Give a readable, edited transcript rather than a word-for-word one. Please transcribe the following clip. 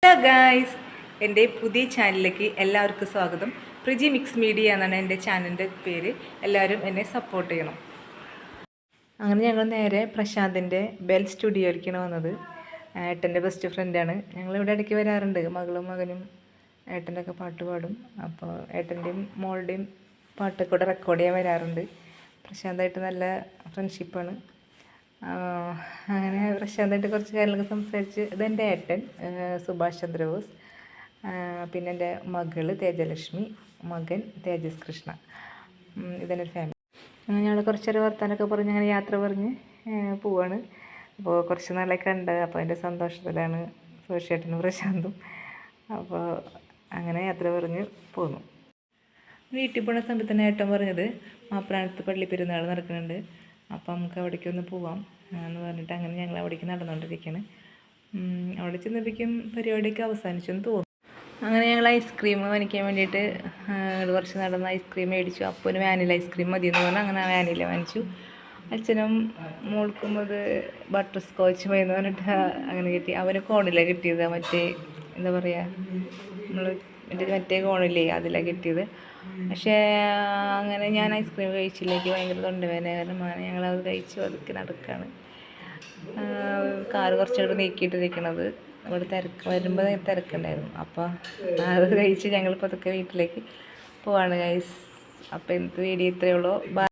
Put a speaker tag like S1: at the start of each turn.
S1: Hello guys, എൻ്റെ പുതിയ ചാനലിലേക്ക് എല്ലാവർക്കും സ്വാഗതം. പ്രിജി മിക്സ് മീഡിയ എന്നാണ് എൻ്റെ ചാനലിൻ്റെ പേര്. എല്ലാവരും എന്നെ സപ്പോർട്ട് ചെയ്യണം. അങ്ങനെ ഞങ്ങൾ നേരെ പ്രശാന്തിൻ്റെ ബെൽ സ്റ്റുഡിയോയിലേക്കാണ് വന്നത്. ഏട്ടൻ്റെ ബെസ്റ്റ് ഫ്രണ്ടാണ്. ഞങ്ങളിവിടെ ഇടയ്ക്ക് വരാറുണ്ട്. മകളും മകനും ഏട്ടൻ്റെ ഒക്കെ പാട്ട് പാടും. അപ്പോൾ ഏട്ടൻ്റെയും മോളുടെയും പാട്ടൊക്കെ കൂടെ റെക്കോർഡ് ചെയ്യാൻ വരാറുണ്ട്. പ്രശാന്തായിട്ട് നല്ല ഫ്രണ്ട്ഷിപ്പാണ്. അങ്ങനെ പ്രശാന്തായിട്ട് കുറച്ച് കാര്യങ്ങളൊക്കെ സംസാരിച്ച്. ഇതെൻ്റെ ഏട്ടൻ സുഭാഷ് ചന്ദ്രബോസ്, പിന്നെ എൻ്റെ മകള് തേജലക്ഷ്മി, മകൻ തേജസ് കൃഷ്ണ. ഇതെൻ്റെ ഒരു ഫാമിലി. ഞങ്ങൾ കുറച്ചൊരു വർത്താനൊക്കെ പറഞ്ഞ് അങ്ങനെ യാത്ര പറഞ്ഞ് പോവാണ്. അപ്പോൾ കുറച്ച് നാളെ കണ്ട്, അപ്പോൾ അതിൻ്റെ സന്തോഷത്തിലാണ് സുഭാഷേട്ടനും പ്രശാന്തും. അപ്പോൾ അങ്ങനെ യാത്ര പറഞ്ഞ് പോന്നു. വീട്ടിൽ പോകുന്ന സമയത്ത് തന്നെ ഏട്ടൻ പറഞ്ഞത് മാപ്രാണത്ത് പള്ളി പെരുന്നാൾ നടക്കുന്നുണ്ട്, അപ്പോൾ നമുക്ക് അവിടേക്ക് ഒന്ന് പോവാം എന്ന് പറഞ്ഞിട്ട് അങ്ങനെ ഞങ്ങൾ അവിടേക്ക് നടന്നുകൊണ്ടിരിക്കുകയാണ്. അവിടെ ചെന്നപ്പോഴേക്കും പരിപാടിയൊക്കെ അവസാനിച്ചെന്ന് തോന്നുന്നു. അങ്ങനെ ഞങ്ങൾ ഐസ്ക്രീം വാങ്ങിക്കാൻ വേണ്ടിയിട്ട് കുറച്ച് നടന്ന് ഐസ്ക്രീം മേടിച്ചു. അപ്പോൾ ഒരു വാനില ഐസ്ക്രീം മതി എന്ന് പറഞ്ഞാൽ അങ്ങനെ വാനില വാങ്ങിച്ചു. അച്ഛനും മോൾക്കും അത് ബട്ടർ സ്കോച്ച് എന്ന് പറഞ്ഞിട്ട് അങ്ങനെ കിട്ടി. അവന് കോണിലാണ് കിട്ടിയത്, മറ്റേ എന്താ പറയുക, നമ്മൾ മറ്റേ കോണില്ലേ അതിലാണ് കിട്ടിയത്. പക്ഷേ അങ്ങനെ ഞാൻ ഐസ്ക്രീം കഴിച്ചില്ലെങ്കിൽ ഭയങ്കര തൊണ്ടവേദന കാരണമാണ് ഞങ്ങളത് കഴിച്ച് അതൊക്കെ നടക്കുകയാണ്. കാറ് കുറച്ചുകൂടെ നീക്കിയിട്ടിരിക്കണത് ഇവിടെ വരുമ്പോൾ തിരക്കുണ്ടായിരുന്നു. അപ്പോൾ അത് കഴിച്ച് ഞങ്ങളിപ്പോൾ അതൊക്കെ വീട്ടിലേക്ക് പോവാണ് ഗൈസ്. അപ്പോൾ ഇന്നത്തെ വീഡിയോ ഇത്രയേ ഉള്ളൂ.